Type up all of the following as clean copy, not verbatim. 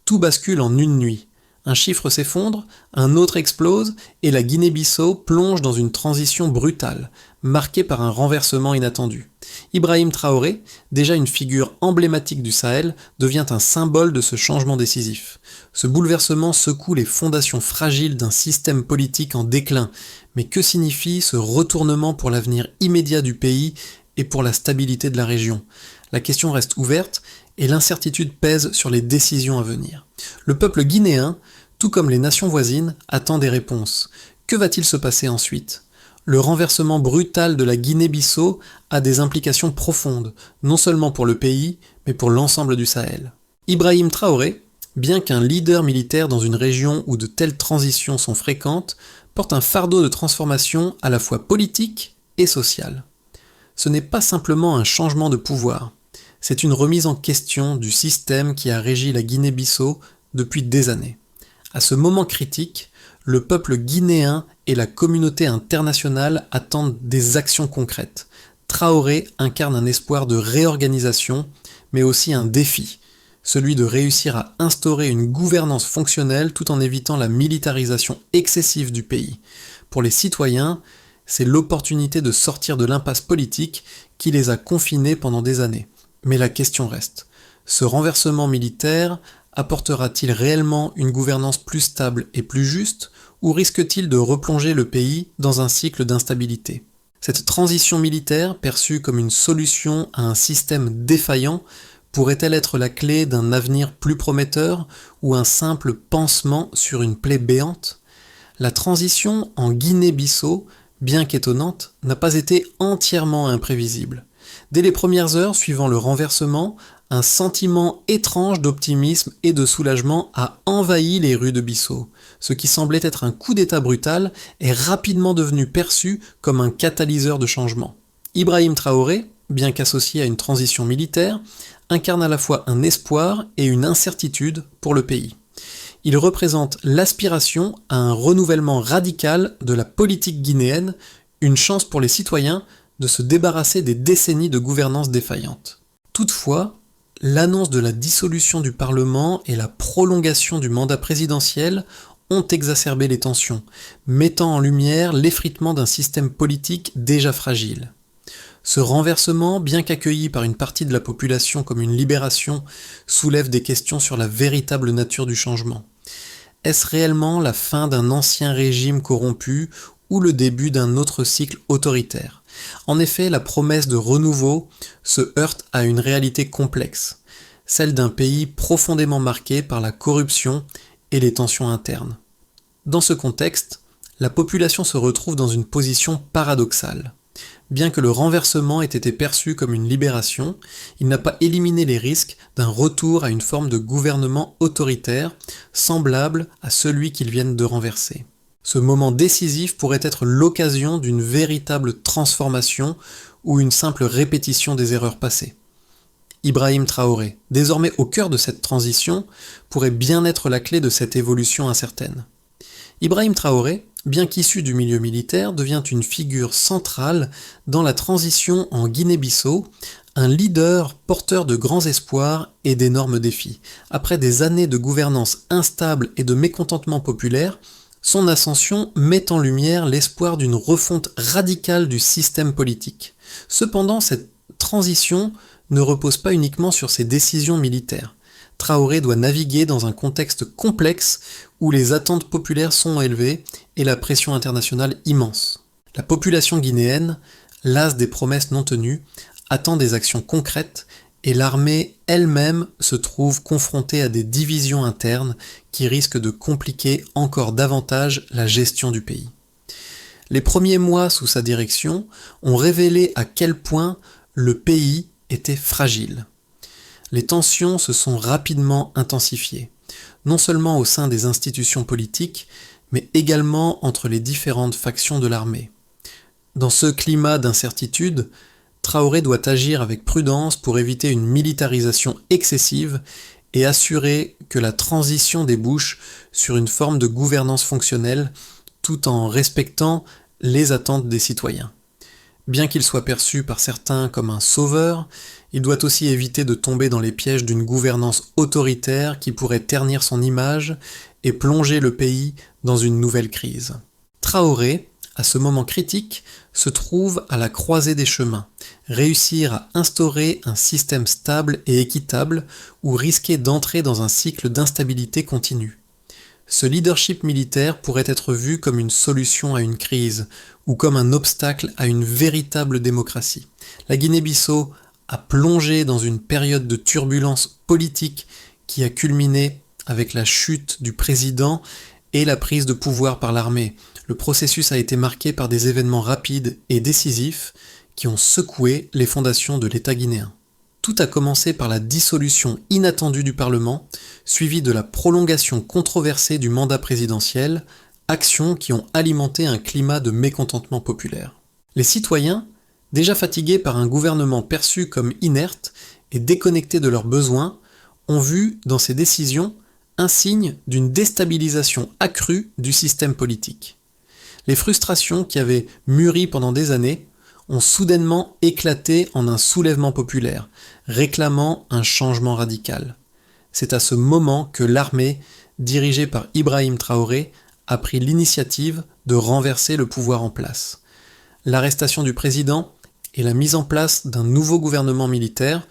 Tout bascule en une nuit. Un chiffre s'effondre, un autre explose, et la Guinée-Bissau plonge dans une transition brutale, marquée par un renversement inattendu. Ibrahim Traoré, déjà une figure emblématique du Sahel, devient un symbole de ce changement décisif. Ce bouleversement secoue les fondations fragiles d'un système politique en déclin. Mais que signifie ce retournement pour l'avenir immédiat du pays et pour la stabilité de la région ? La question reste ouverte et l'incertitude pèse sur les décisions à venir. Le peuple guinéen, tout comme les nations voisines, attend des réponses. Que va-t-il se passer ensuite ? Le renversement brutal de la Guinée-Bissau a des implications profondes, non seulement pour le pays, mais pour l'ensemble du Sahel. Ibrahim Traoré, bien qu'un leader militaire dans une région où de telles transitions sont fréquentes, porte un fardeau de transformation à la fois politique et sociale. Ce n'est pas simplement un changement de pouvoir, c'est une remise en question du système qui a régi la Guinée-Bissau depuis des années. À ce moment critique, le peuple guinéen et la communauté internationale attendent des actions concrètes. Traoré incarne un espoir de réorganisation, mais aussi un défi, celui de réussir à instaurer une gouvernance fonctionnelle tout en évitant la militarisation excessive du pays. Pour les citoyens, c'est l'opportunité de sortir de l'impasse politique qui les a confinés pendant des années. Mais la question reste, ce renversement militaire apportera-t-il réellement une gouvernance plus stable et plus juste, ou risque-t-il de replonger le pays dans un cycle d'instabilité ? Cette transition militaire, perçue comme une solution à un système défaillant, pourrait-elle être la clé d'un avenir plus prometteur ou un simple pansement sur une plaie béante ? La transition en Guinée-Bissau, bien qu'étonnante, n'a pas été entièrement imprévisible. Dès les premières heures suivant le renversement, un sentiment étrange d'optimisme et de soulagement a envahi les rues de Bissau. Ce qui semblait être un coup d'état brutal est rapidement devenu perçu comme un catalyseur de changement. Ibrahim Traoré, bien qu'associé à une transition militaire, incarne à la fois un espoir et une incertitude pour le pays. Il représente l'aspiration à un renouvellement radical de la politique guinéenne, une chance pour les citoyens de se débarrasser des décennies de gouvernance défaillante. Toutefois, l'annonce de la dissolution du Parlement et la prolongation du mandat présidentiel ont exacerbé les tensions, mettant en lumière l'effritement d'un système politique déjà fragile. Ce renversement, bien qu'accueilli par une partie de la population comme une libération, soulève des questions sur la véritable nature du changement. Est-ce réellement la fin d'un ancien régime corrompu ou le début d'un autre cycle autoritaire ? En effet, la promesse de renouveau se heurte à une réalité complexe, celle d'un pays profondément marqué par la corruption et les tensions internes. Dans ce contexte, la population se retrouve dans une position paradoxale. Bien que le renversement ait été perçu comme une libération, il n'a pas éliminé les risques d'un retour à une forme de gouvernement autoritaire, semblable à celui qu'ils viennent de renverser. Ce moment décisif pourrait être l'occasion d'une véritable transformation ou une simple répétition des erreurs passées. Ibrahim Traoré, désormais au cœur de cette transition, pourrait bien être la clé de cette évolution incertaine. Ibrahim Traoré, bien qu'issu du milieu militaire, devient une figure centrale dans la transition en Guinée-Bissau, un leader porteur de grands espoirs et d'énormes défis. Après des années de gouvernance instable et de mécontentement populaire, son ascension met en lumière l'espoir d'une refonte radicale du système politique. Cependant, cette transition ne repose pas uniquement sur ses décisions militaires. Traoré doit naviguer dans un contexte complexe où les attentes populaires sont élevées et la pression internationale immense. La population guinéenne, lasse des promesses non tenues, attend des actions concrètes et l'armée elle-même se trouve confrontée à des divisions internes qui risquent de compliquer encore davantage la gestion du pays. Les premiers mois sous sa direction ont révélé à quel point le pays était fragile. Les tensions se sont rapidement intensifiées, non seulement au sein des institutions politiques, mais également entre les différentes factions de l'armée. Dans ce climat d'incertitude, Traoré doit agir avec prudence pour éviter une militarisation excessive et assurer que la transition débouche sur une forme de gouvernance fonctionnelle tout en respectant les attentes des citoyens. Bien qu'il soit perçu par certains comme un sauveur, Il doit aussi éviter de tomber dans les pièges d'une gouvernance autoritaire qui pourrait ternir son image et plonger le pays dans une nouvelle crise. Traoré, à ce moment critique, se trouve à la croisée des chemins. Réussir à instaurer un système stable et équitable ou risquer d'entrer dans un cycle d'instabilité continue. Ce leadership militaire pourrait être vu comme une solution à une crise ou comme un obstacle à une véritable démocratie. La Guinée-Bissau a plongé dans une période de turbulence politique qui a culminé avec la chute du président et la prise de pouvoir par l'armée. Le processus a été marqué par des événements rapides et décisifs qui ont secoué les fondations de l'État guinéen. Tout a commencé par la dissolution inattendue du Parlement, suivie de la prolongation controversée du mandat présidentiel, actions qui ont alimenté un climat de mécontentement populaire. Les citoyens, déjà fatigués par un gouvernement perçu comme inerte et déconnecté de leurs besoins, ont vu dans ces décisions un signe d'une déstabilisation accrue du système politique. Les frustrations qui avaient mûri pendant des années ont soudainement éclaté en un soulèvement populaire, réclamant un changement radical. C'est à ce moment que l'armée, dirigée par Ibrahim Traoré, a pris l'initiative de renverser le pouvoir en place. L'arrestation du président et la mise en place d'un nouveau gouvernement militaire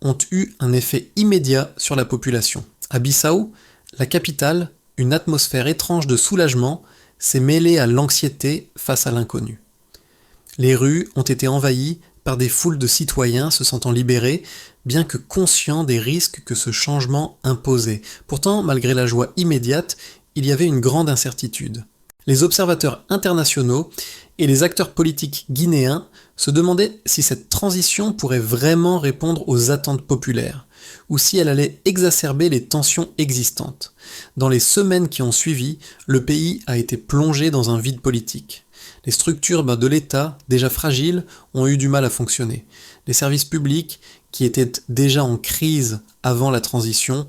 ont eu un effet immédiat sur la population. À Bissau, la capitale, une atmosphère étrange de soulagement s'est mêlée à l'anxiété face à l'inconnu. Les rues ont été envahies par des foules de citoyens se sentant libérés, bien que conscients des risques que ce changement imposait. Pourtant, malgré la joie immédiate, il y avait une grande incertitude. Les observateurs internationaux et les acteurs politiques guinéens se demandaient si cette transition pourrait vraiment répondre aux attentes populaires, ou si elle allait exacerber les tensions existantes. Dans les semaines qui ont suivi, le pays a été plongé dans un vide politique. Les structures de l'État, déjà fragiles, ont eu du mal à fonctionner. Les services publics, qui étaient déjà en crise avant la transition,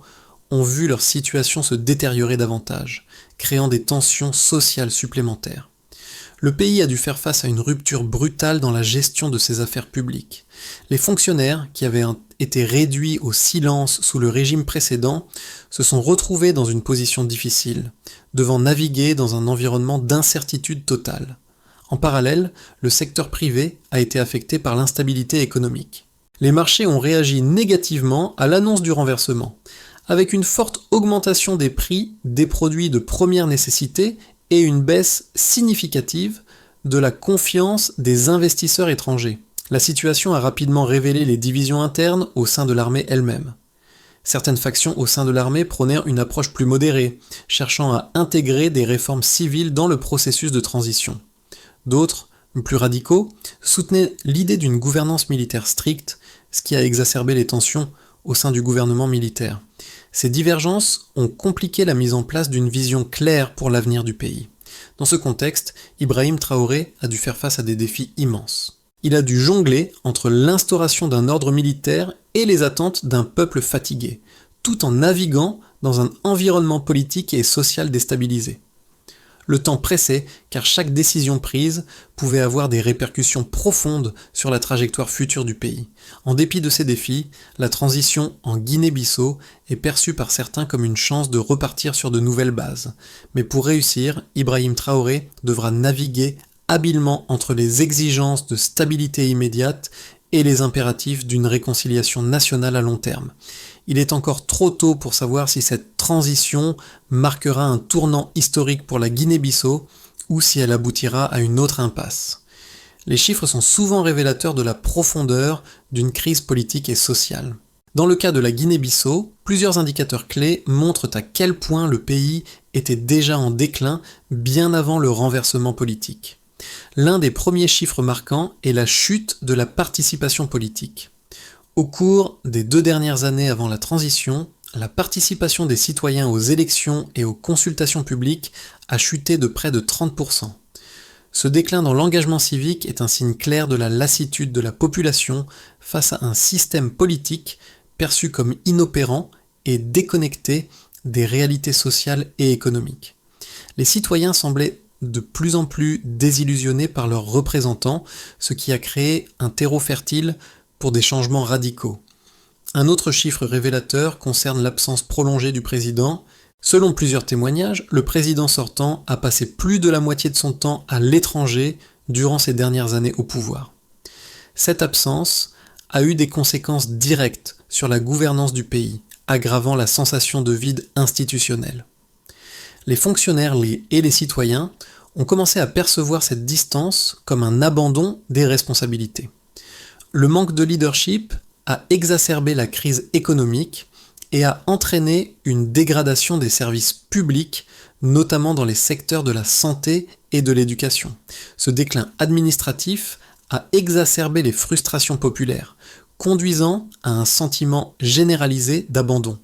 ont vu leur situation se détériorer davantage, créant des tensions sociales supplémentaires. Le pays a dû faire face à une rupture brutale dans la gestion de ses affaires publiques. Les fonctionnaires, qui avaient été réduits au silence sous le régime précédent, se sont retrouvés dans une position difficile, devant naviguer dans un environnement d'incertitude totale. En parallèle, le secteur privé a été affecté par l'instabilité économique. Les marchés ont réagi négativement à l'annonce du renversement, avec une forte augmentation des prix des produits de première nécessité et une baisse significative de la confiance des investisseurs étrangers. La situation a rapidement révélé les divisions internes au sein de l'armée elle-même. Certaines factions au sein de l'armée prônèrent une approche plus modérée, cherchant à intégrer des réformes civiles dans le processus de transition. D'autres, plus radicaux, soutenaient l'idée d'une gouvernance militaire stricte, ce qui a exacerbé les tensions au sein du gouvernement militaire. Ces divergences ont compliqué la mise en place d'une vision claire pour l'avenir du pays. Dans ce contexte, Ibrahim Traoré a dû faire face à des défis immenses. Il a dû jongler entre l'instauration d'un ordre militaire et les attentes d'un peuple fatigué, tout en naviguant dans un environnement politique et social déstabilisé. Le temps pressait car chaque décision prise pouvait avoir des répercussions profondes sur la trajectoire future du pays. En dépit de ces défis, la transition en Guinée-Bissau est perçue par certains comme une chance de repartir sur de nouvelles bases. Mais pour réussir, Ibrahim Traoré devra naviguer habilement entre les exigences de stabilité immédiate et les impératifs d'une réconciliation nationale à long terme. Il est encore trop tôt pour savoir si cette transition marquera un tournant historique pour la Guinée-Bissau ou si elle aboutira à une autre impasse. Les chiffres sont souvent révélateurs de la profondeur d'une crise politique et sociale. Dans le cas de la Guinée-Bissau, plusieurs indicateurs clés montrent à quel point le pays était déjà en déclin bien avant le renversement politique. L'un des premiers chiffres marquants est la chute de la participation politique. Au cours des 2 dernières années avant la transition, la participation des citoyens aux élections et aux consultations publiques a chuté de près de 30%. Ce déclin dans l'engagement civique est un signe clair de la lassitude de la population face à un système politique perçu comme inopérant et déconnecté des réalités sociales et économiques. Les citoyens semblaient de plus en plus désillusionnés par leurs représentants, ce qui a créé un terreau fertile pour des changements radicaux. Un autre chiffre révélateur concerne l'absence prolongée du président. Selon plusieurs témoignages, le président sortant a passé plus de la moitié de son temps à l'étranger durant ces dernières années au pouvoir. Cette absence a eu des conséquences directes sur la gouvernance du pays, aggravant la sensation de vide institutionnel. Les fonctionnaires et les citoyens ont commencé à percevoir cette distance comme un abandon des responsabilités. Le manque de leadership a exacerbé la crise économique et a entraîné une dégradation des services publics, notamment dans les secteurs de la santé et de l'éducation. Ce déclin administratif a exacerbé les frustrations populaires, conduisant à un sentiment généralisé d'abandon.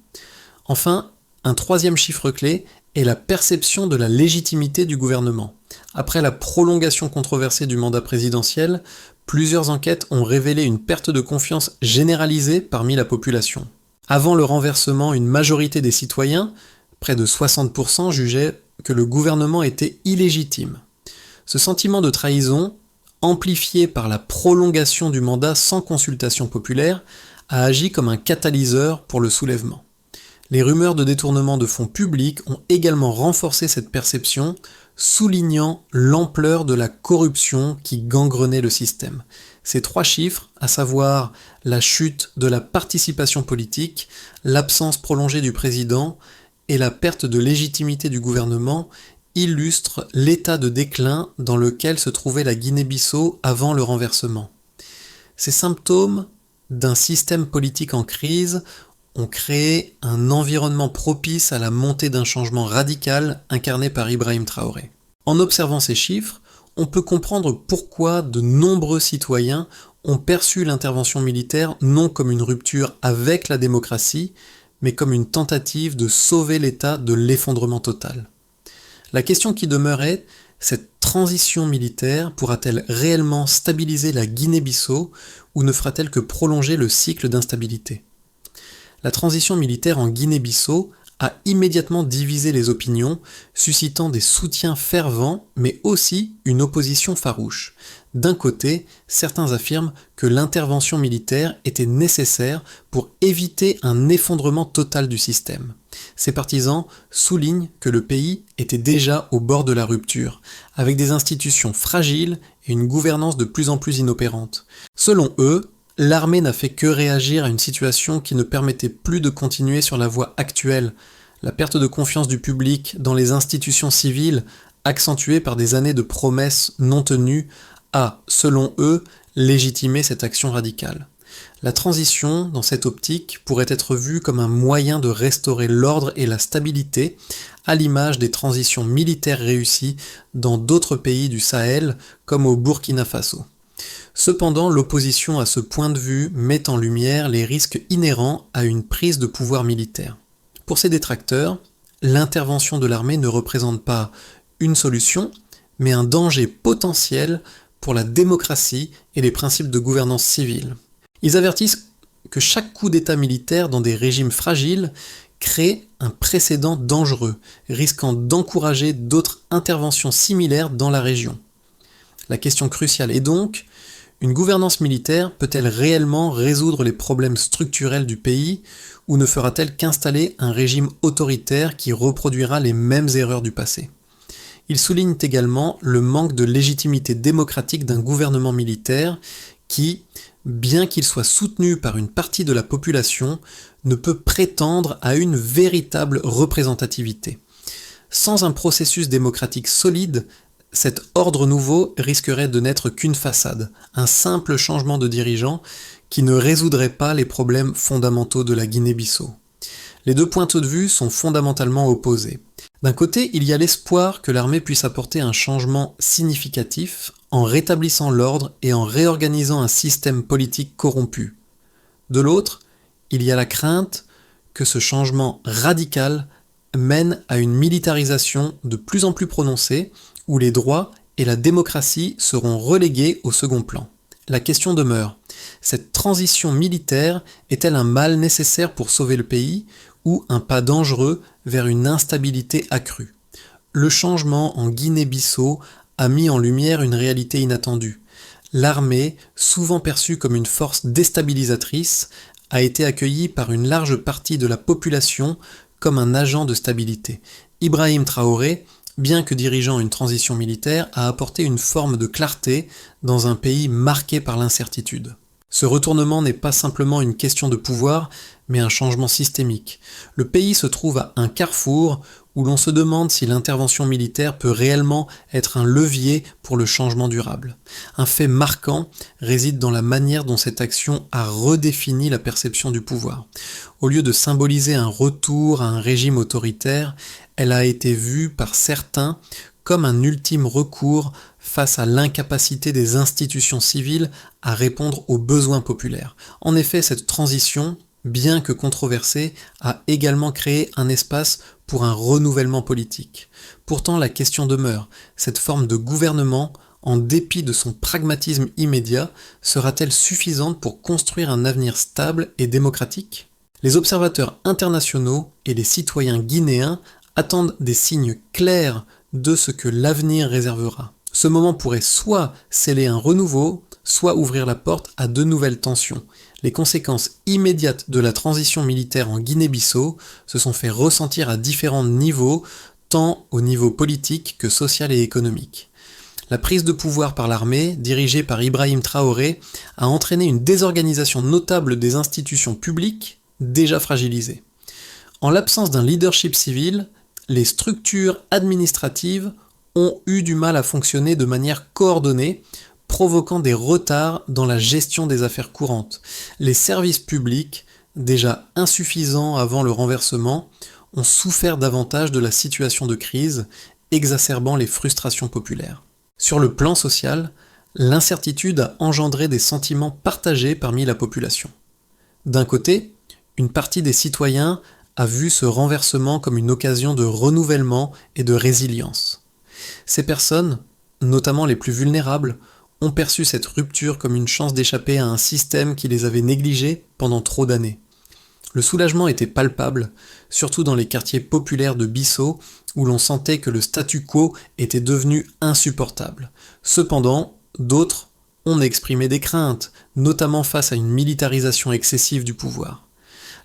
Enfin, un troisième chiffre clé est la perception de la légitimité du gouvernement. Après la prolongation controversée du mandat présidentiel, plusieurs enquêtes ont révélé une perte de confiance généralisée parmi la population. Avant le renversement, une majorité des citoyens, près de 60%, jugeaient que le gouvernement était illégitime. Ce sentiment de trahison, amplifié par la prolongation du mandat sans consultation populaire, a agi comme un catalyseur pour le soulèvement. Les rumeurs de détournement de fonds publics ont également renforcé cette perception, soulignant l'ampleur de la corruption qui gangrenait le système. Ces trois chiffres, à savoir la chute de la participation politique, l'absence prolongée du président et la perte de légitimité du gouvernement, illustrent l'état de déclin dans lequel se trouvait la Guinée-Bissau avant le renversement. Ces symptômes d'un système politique en crise ont créé un environnement propice à la montée d'un changement radical incarné par Ibrahim Traoré. En observant ces chiffres, on peut comprendre pourquoi de nombreux citoyens ont perçu l'intervention militaire non comme une rupture avec la démocratie, mais comme une tentative de sauver l'État de l'effondrement total. La question qui demeure est, cette transition militaire pourra-t-elle réellement stabiliser la Guinée-Bissau ou ne fera-t-elle que prolonger le cycle d'instabilité ? La transition militaire en Guinée-Bissau a immédiatement divisé les opinions, suscitant des soutiens fervents, mais aussi une opposition farouche. D'un côté, certains affirment que l'intervention militaire était nécessaire pour éviter un effondrement total du système. Ces partisans soulignent que le pays était déjà au bord de la rupture, avec des institutions fragiles et une gouvernance de plus en plus inopérante. Selon eux, l'armée n'a fait que réagir à une situation qui ne permettait plus de continuer sur la voie actuelle. La perte de confiance du public dans les institutions civiles, accentuée par des années de promesses non tenues, a, selon eux, légitimé cette action radicale. La transition, dans cette optique, pourrait être vue comme un moyen de restaurer l'ordre et la stabilité, à l'image des transitions militaires réussies dans d'autres pays du Sahel, comme au Burkina Faso. Cependant, l'opposition à ce point de vue met en lumière les risques inhérents à une prise de pouvoir militaire. Pour ces détracteurs, l'intervention de l'armée ne représente pas une solution, mais un danger potentiel pour la démocratie et les principes de gouvernance civile. Ils avertissent que chaque coup d'État militaire dans des régimes fragiles crée un précédent dangereux, risquant d'encourager d'autres interventions similaires dans la région. La question cruciale est donc, une gouvernance militaire peut-elle réellement résoudre les problèmes structurels du pays ou ne fera-t-elle qu'installer un régime autoritaire qui reproduira les mêmes erreurs du passé ? Ils soulignent également le manque de légitimité démocratique d'un gouvernement militaire qui, bien qu'il soit soutenu par une partie de la population, ne peut prétendre à une véritable représentativité. Sans un processus démocratique solide, cet ordre nouveau risquerait de n'être qu'une façade, un simple changement de dirigeant qui ne résoudrait pas les problèmes fondamentaux de la Guinée-Bissau. Les deux points de vue sont fondamentalement opposés. D'un côté, il y a l'espoir que l'armée puisse apporter un changement significatif en rétablissant l'ordre et en réorganisant un système politique corrompu. De l'autre, il y a la crainte que ce changement radical mène à une militarisation de plus en plus prononcée, où les droits et la démocratie seront relégués au second plan. La question demeure, cette transition militaire est-elle un mal nécessaire pour sauver le pays ou un pas dangereux vers une instabilité accrue ? Le changement en Guinée-Bissau a mis en lumière une réalité inattendue. L'armée, souvent perçue comme une force déstabilisatrice, a été accueillie par une large partie de la population comme un agent de stabilité. Ibrahim Traoré, bien que dirigeant une transition militaire, a apporté une forme de clarté dans un pays marqué par l'incertitude. Ce retournement n'est pas simplement une question de pouvoir, mais un changement systémique. Le pays se trouve à un carrefour où l'on se demande si l'intervention militaire peut réellement être un levier pour le changement durable. Un fait marquant réside dans la manière dont cette action a redéfini la perception du pouvoir. Au lieu de symboliser un retour à un régime autoritaire, elle a été vue par certains comme un ultime recours face à l'incapacité des institutions civiles à répondre aux besoins populaires. En effet, cette transition, bien que controversée, a également créé un espace pour un renouvellement politique. Pourtant, la question demeure, cette forme de gouvernement, en dépit de son pragmatisme immédiat, sera-t-elle suffisante pour construire un avenir stable et démocratique ? Les observateurs internationaux et les citoyens guinéens attendent des signes clairs de ce que l'avenir réservera. Ce moment pourrait soit sceller un renouveau, soit ouvrir la porte à de nouvelles tensions. Les conséquences immédiates de la transition militaire en Guinée-Bissau se sont fait ressentir à différents niveaux, tant au niveau politique que social et économique. La prise de pouvoir par l'armée, dirigée par Ibrahim Traoré, a entraîné une désorganisation notable des institutions publiques déjà fragilisées. En l'absence d'un leadership civil, les structures administratives ont eu du mal à fonctionner de manière coordonnée, provoquant des retards dans la gestion des affaires courantes. Les services publics, déjà insuffisants avant le renversement, ont souffert davantage de la situation de crise, exacerbant les frustrations populaires. Sur le plan social, l'incertitude a engendré des sentiments partagés parmi la population. D'un côté, une partie des citoyens a vu ce renversement comme une occasion de renouvellement et de résilience. Ces personnes, notamment les plus vulnérables, ont perçu cette rupture comme une chance d'échapper à un système qui les avait négligés pendant trop d'années. Le soulagement était palpable, surtout dans les quartiers populaires de Bissau, où l'on sentait que le statu quo était devenu insupportable. Cependant, d'autres ont exprimé des craintes, notamment face à une militarisation excessive du pouvoir.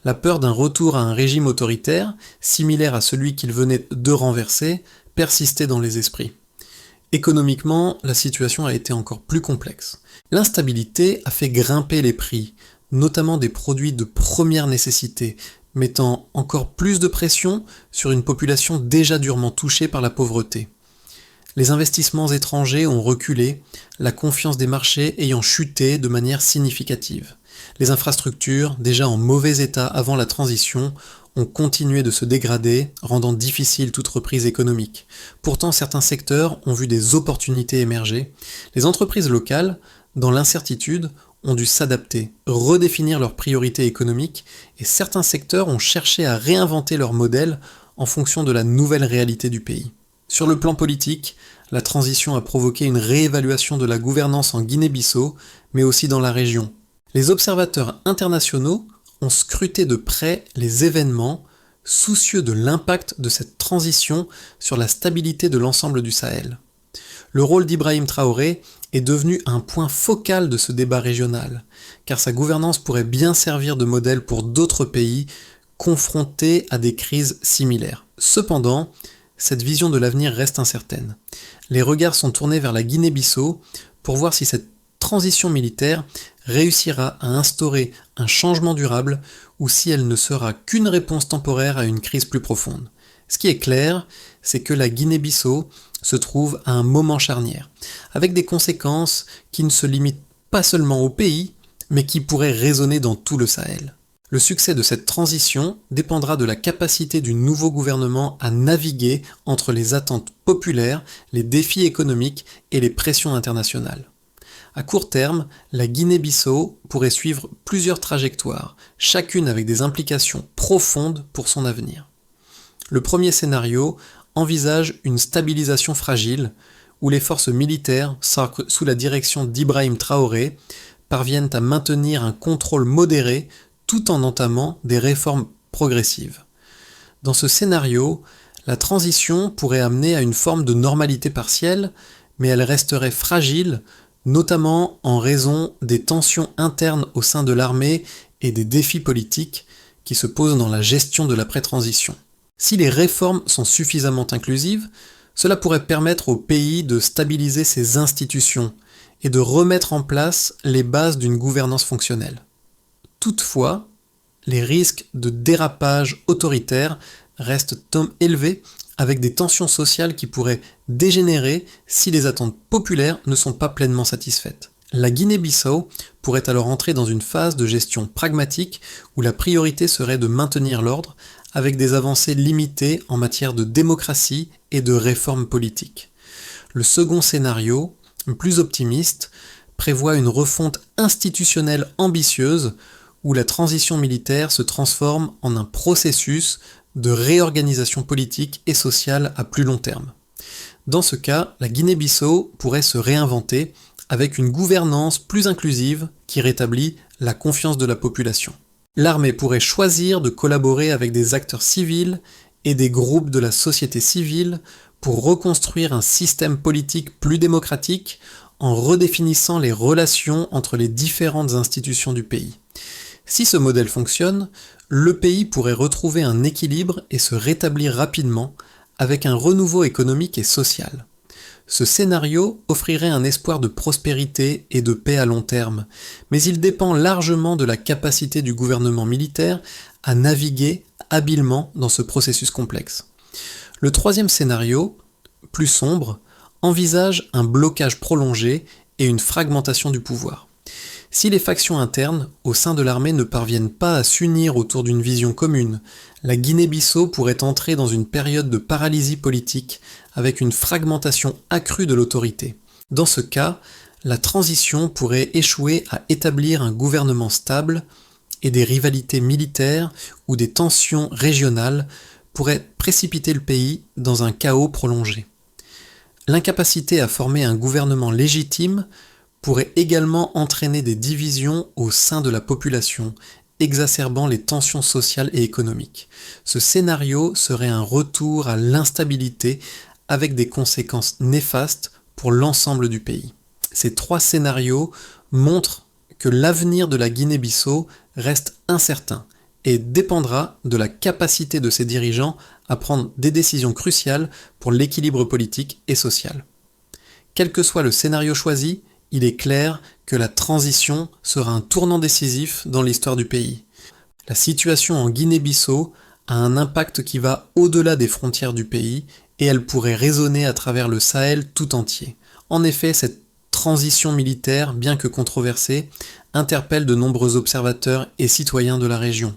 La peur d'un retour à un régime autoritaire, similaire à celui qu'ils venaient de renverser, persistait dans les esprits. Économiquement, la situation a été encore plus complexe. L'instabilité a fait grimper les prix, notamment des produits de première nécessité, mettant encore plus de pression sur une population déjà durement touchée par la pauvreté. Les investissements étrangers ont reculé, la confiance des marchés ayant chuté de manière significative. Les infrastructures, déjà en mauvais état avant la transition, ont continué de se dégrader, rendant difficile toute reprise économique. Pourtant, certains secteurs ont vu des opportunités émerger. Les entreprises locales, dans l'incertitude, ont dû s'adapter, redéfinir leurs priorités économiques, et certains secteurs ont cherché à réinventer leur modèle en fonction de la nouvelle réalité du pays. Sur le plan politique, la transition a provoqué une réévaluation de la gouvernance en Guinée-Bissau, mais aussi dans la région. Les observateurs internationaux ont scruté de près les événements, soucieux de l'impact de cette transition sur la stabilité de l'ensemble du Sahel. Le rôle d'Ibrahim Traoré est devenu un point focal de ce débat régional, car sa gouvernance pourrait bien servir de modèle pour d'autres pays confrontés à des crises similaires. Cependant, cette vision de l'avenir reste incertaine. Les regards sont tournés vers la Guinée-Bissau pour voir si cette transition militaire réussira à instaurer un changement durable ou si elle ne sera qu'une réponse temporaire à une crise plus profonde. Ce qui est clair, c'est que la Guinée-Bissau se trouve à un moment charnière, avec des conséquences qui ne se limitent pas seulement au pays, mais qui pourraient résonner dans tout le Sahel. Le succès de cette transition dépendra de la capacité du nouveau gouvernement à naviguer entre les attentes populaires, les défis économiques et les pressions internationales. À court terme, la Guinée-Bissau pourrait suivre plusieurs trajectoires, chacune avec des implications profondes pour son avenir. Le premier scénario envisage une stabilisation fragile, où les forces militaires, sous la direction d'Ibrahim Traoré, parviennent à maintenir un contrôle modéré tout en entamant des réformes progressives. Dans ce scénario, la transition pourrait amener à une forme de normalité partielle, mais elle resterait fragile notamment en raison des tensions internes au sein de l'armée et des défis politiques qui se posent dans la gestion de l'après-transition. Si les réformes sont suffisamment inclusives, cela pourrait permettre au pays de stabiliser ses institutions et de remettre en place les bases d'une gouvernance fonctionnelle. Toutefois, les risques de dérapage autoritaire restent élevés avec des tensions sociales qui pourraient dégénérer si les attentes populaires ne sont pas pleinement satisfaites. La Guinée-Bissau pourrait alors entrer dans une phase de gestion pragmatique où la priorité serait de maintenir l'ordre avec des avancées limitées en matière de démocratie et de réformes politiques. Le second scénario, plus optimiste, prévoit une refonte institutionnelle ambitieuse où la transition militaire se transforme en un processus de réorganisation politique et sociale à plus long terme. Dans ce cas, la Guinée-Bissau pourrait se réinventer avec une gouvernance plus inclusive qui rétablit la confiance de la population. L'armée pourrait choisir de collaborer avec des acteurs civils et des groupes de la société civile pour reconstruire un système politique plus démocratique en redéfinissant les relations entre les différentes institutions du pays. Si ce modèle fonctionne, le pays pourrait retrouver un équilibre et se rétablir rapidement avec un renouveau économique et social. Ce scénario offrirait un espoir de prospérité et de paix à long terme, mais il dépend largement de la capacité du gouvernement militaire à naviguer habilement dans ce processus complexe. Le troisième scénario, plus sombre, envisage un blocage prolongé et une fragmentation du pouvoir. Si les factions internes au sein de l'armée ne parviennent pas à s'unir autour d'une vision commune, la Guinée-Bissau pourrait entrer dans une période de paralysie politique avec une fragmentation accrue de l'autorité. Dans ce cas, la transition pourrait échouer à établir un gouvernement stable et des rivalités militaires ou des tensions régionales pourraient précipiter le pays dans un chaos prolongé. L'incapacité à former un gouvernement légitime pourrait également entraîner des divisions au sein de la population, exacerbant les tensions sociales et économiques. Ce scénario serait un retour à l'instabilité avec des conséquences néfastes pour l'ensemble du pays. Ces trois scénarios montrent que l'avenir de la Guinée-Bissau reste incertain et dépendra de la capacité de ses dirigeants à prendre des décisions cruciales pour l'équilibre politique et social. Quel que soit le scénario choisi, il est clair que la transition sera un tournant décisif dans l'histoire du pays. La situation en Guinée-Bissau a un impact qui va au-delà des frontières du pays et elle pourrait résonner à travers le Sahel tout entier. En effet, cette transition militaire, bien que controversée, interpelle de nombreux observateurs et citoyens de la région.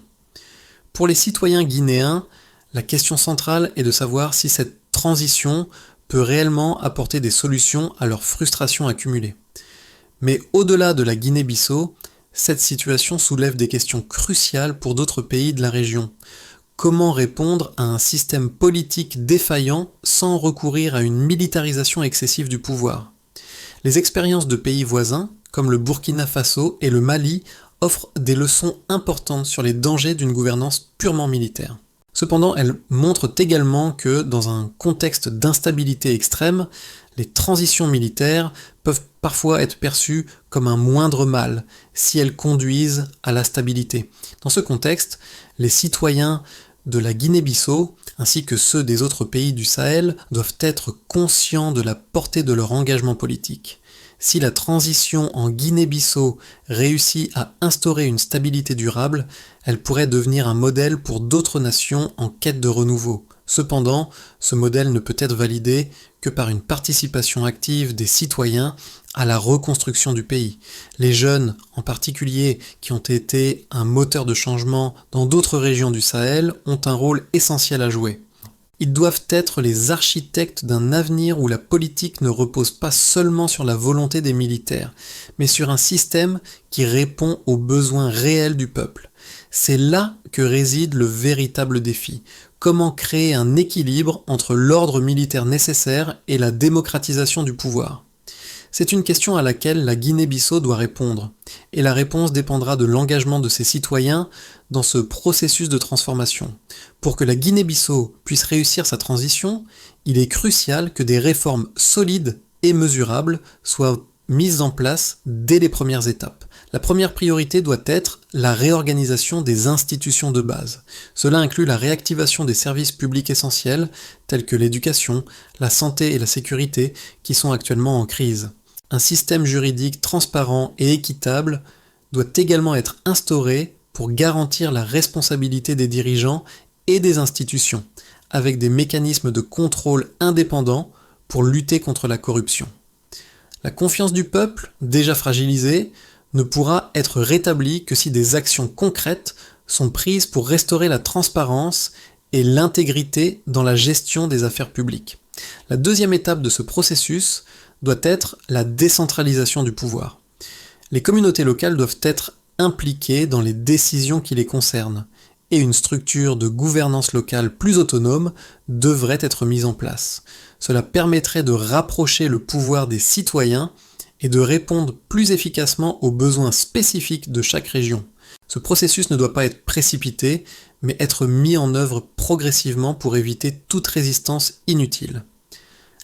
Pour les citoyens guinéens, la question centrale est de savoir si cette transition peut réellement apporter des solutions à leurs frustrations accumulées. Mais au-delà de la Guinée-Bissau, cette situation soulève des questions cruciales pour d'autres pays de la région. Comment répondre à un système politique défaillant sans recourir à une militarisation excessive du pouvoir ? Les expériences de pays voisins, comme le Burkina Faso et le Mali, offrent des leçons importantes sur les dangers d'une gouvernance purement militaire. Cependant, elles montrent également que, dans un contexte d'instabilité extrême, les transitions militaires peuvent parfois être perçues comme un moindre mal si elles conduisent à la stabilité. Dans ce contexte, les citoyens de la Guinée-Bissau, ainsi que ceux des autres pays du Sahel, doivent être conscients de la portée de leur engagement politique. Si la transition en Guinée-Bissau réussit à instaurer une stabilité durable, elle pourrait devenir un modèle pour d'autres nations en quête de renouveau. Cependant, ce modèle ne peut être validé que par une participation active des citoyens à la reconstruction du pays. Les jeunes, en particulier, qui ont été un moteur de changement dans d'autres régions du Sahel, ont un rôle essentiel à jouer. Ils doivent être les architectes d'un avenir où la politique ne repose pas seulement sur la volonté des militaires, mais sur un système qui répond aux besoins réels du peuple. C'est là que réside le véritable défi. Comment créer un équilibre entre l'ordre militaire nécessaire et la démocratisation du pouvoir ? C'est une question à laquelle la Guinée-Bissau doit répondre, et la réponse dépendra de l'engagement de ses citoyens dans ce processus de transformation. Pour que la Guinée-Bissau puisse réussir sa transition, il est crucial que des réformes solides et mesurables soient mises en place dès les premières étapes. La première priorité doit être la réorganisation des institutions de base. Cela inclut la réactivation des services publics essentiels tels que l'éducation, la santé et la sécurité qui sont actuellement en crise. Un système juridique transparent et équitable doit également être instauré pour garantir la responsabilité des dirigeants et des institutions, avec des mécanismes de contrôle indépendants pour lutter contre la corruption. La confiance du peuple, déjà fragilisée, ne pourra être rétablie que si des actions concrètes sont prises pour restaurer la transparence et l'intégrité dans la gestion des affaires publiques. La deuxième étape de ce processus doit être la décentralisation du pouvoir. Les communautés locales doivent être impliquées dans les décisions qui les concernent, et une structure de gouvernance locale plus autonome devrait être mise en place. Cela permettrait de rapprocher le pouvoir des citoyens et de répondre plus efficacement aux besoins spécifiques de chaque région. Ce processus ne doit pas être précipité, mais être mis en œuvre progressivement pour éviter toute résistance inutile.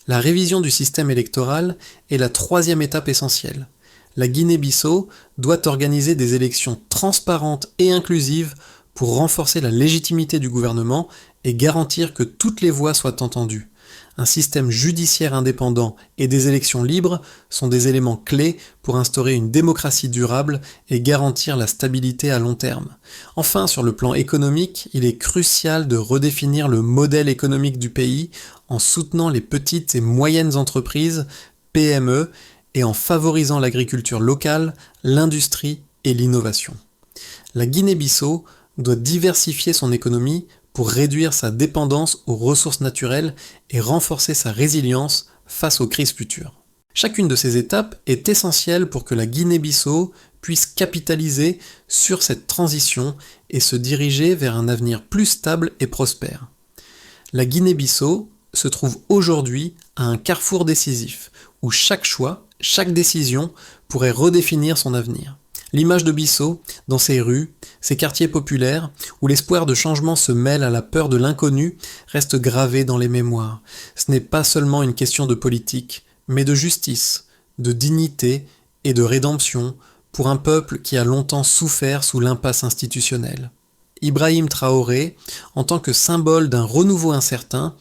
La révision du système électoral est la troisième étape essentielle. La Guinée-Bissau doit organiser des élections transparentes et inclusives pour renforcer la légitimité du gouvernement et garantir que toutes les voix soient entendues. Un système judiciaire indépendant et des élections libres sont des éléments clés pour instaurer une démocratie durable et garantir la stabilité à long terme. Enfin, sur le plan économique, il est crucial de redéfinir le modèle économique du pays en soutenant les petites et moyennes entreprises, PME, et en favorisant l'agriculture locale, l'industrie et l'innovation. La Guinée-Bissau doit diversifier son économie pour réduire sa dépendance aux ressources naturelles et renforcer sa résilience face aux crises futures. Chacune de ces étapes est essentielle pour que la Guinée-Bissau puisse capitaliser sur cette transition et se diriger vers un avenir plus stable et prospère. La Guinée-Bissau se trouve aujourd'hui à un carrefour décisif, où chaque choix, chaque décision pourrait redéfinir son avenir. L'image de Bissau, dans ses rues, ses quartiers populaires, où l'espoir de changement se mêle à la peur de l'inconnu, reste gravée dans les mémoires. Ce n'est pas seulement une question de politique, mais de justice, de dignité et de rédemption pour un peuple qui a longtemps souffert sous l'impasse institutionnelle. Ibrahim Traoré, en tant que symbole d'un renouveau incertain,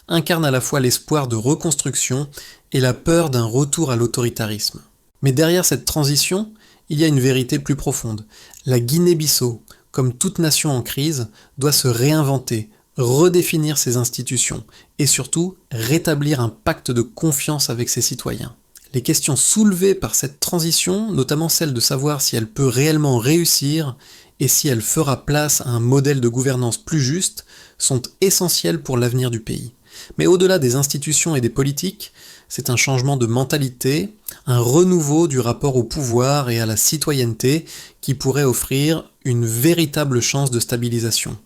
incarne à la fois l'espoir de reconstruction et la peur d'un retour à l'autoritarisme. Mais derrière cette transition, il y a une vérité plus profonde. La Guinée-Bissau, comme toute nation en crise, doit se réinventer, redéfinir ses institutions et surtout rétablir un pacte de confiance avec ses citoyens. Les questions soulevées par cette transition, notamment celle de savoir si elle peut réellement réussir et si elle fera place à un modèle de gouvernance plus juste, sont essentielles pour l'avenir du pays. Mais au-delà des institutions et des politiques, c'est un changement de mentalité, un renouveau du rapport au pouvoir et à la citoyenneté qui pourrait offrir une véritable chance de stabilisation.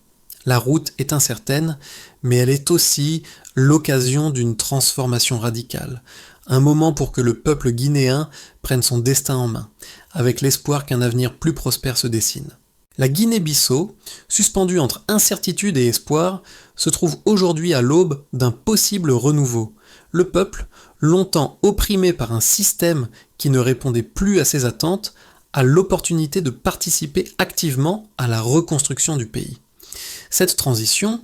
La route est incertaine, mais elle est aussi l'occasion d'une transformation radicale. Un moment pour que le peuple guinéen prenne son destin en main, avec l'espoir qu'un avenir plus prospère se dessine. La Guinée-Bissau, suspendue entre incertitude et espoir, se trouve aujourd'hui à l'aube d'un possible renouveau. Le peuple, longtemps opprimé par un système qui ne répondait plus à ses attentes, a l'opportunité de participer activement à la reconstruction du pays. Cette transition,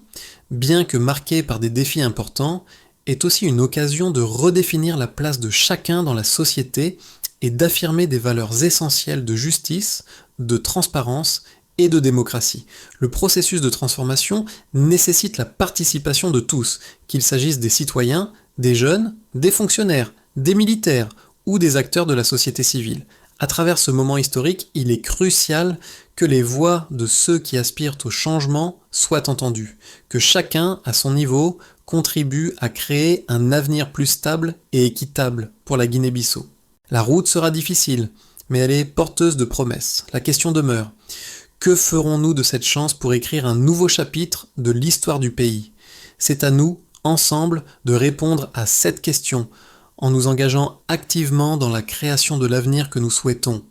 bien que marquée par des défis importants, est aussi une occasion de redéfinir la place de chacun dans la société et d'affirmer des valeurs essentielles de justice, de transparence et de démocratie. Le processus de transformation nécessite la participation de tous, qu'il s'agisse des citoyens, des jeunes, des fonctionnaires, des militaires ou des acteurs de la société civile. À travers ce moment historique, il est crucial que les voix de ceux qui aspirent au changement soient entendues, que chacun, à son niveau, contribue à créer un avenir plus stable et équitable pour la Guinée-Bissau. La route sera difficile, mais elle est porteuse de promesses. La question demeure. Que ferons-nous de cette chance pour écrire un nouveau chapitre de l'histoire du pays ? C'est à nous, ensemble, de répondre à cette question, en nous engageant activement dans la création de l'avenir que nous souhaitons.